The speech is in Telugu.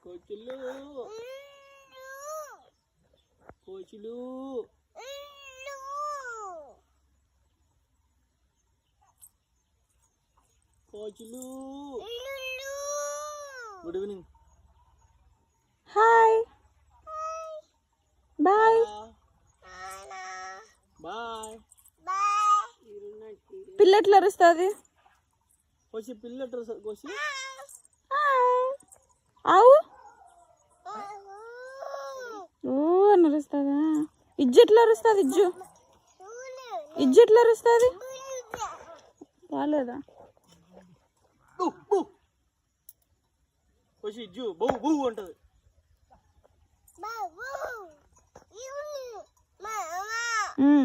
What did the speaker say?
కోచులు కోచులు కోచులు. Good evening. Hi bye bye. పిల్ల ఎట్లా అరుస్తుంది? కోసి పిల్ల కోసి ఆవు ఓ అని అరుస్తుందా? ఇజ్జు ఎట్లా అరుస్తుంది? ఇజ్జు ఎట్లా అరుస్తుంది? బాగాలేదా? కోసి ఇజ్జు బౌ బౌ అంటది. Mm.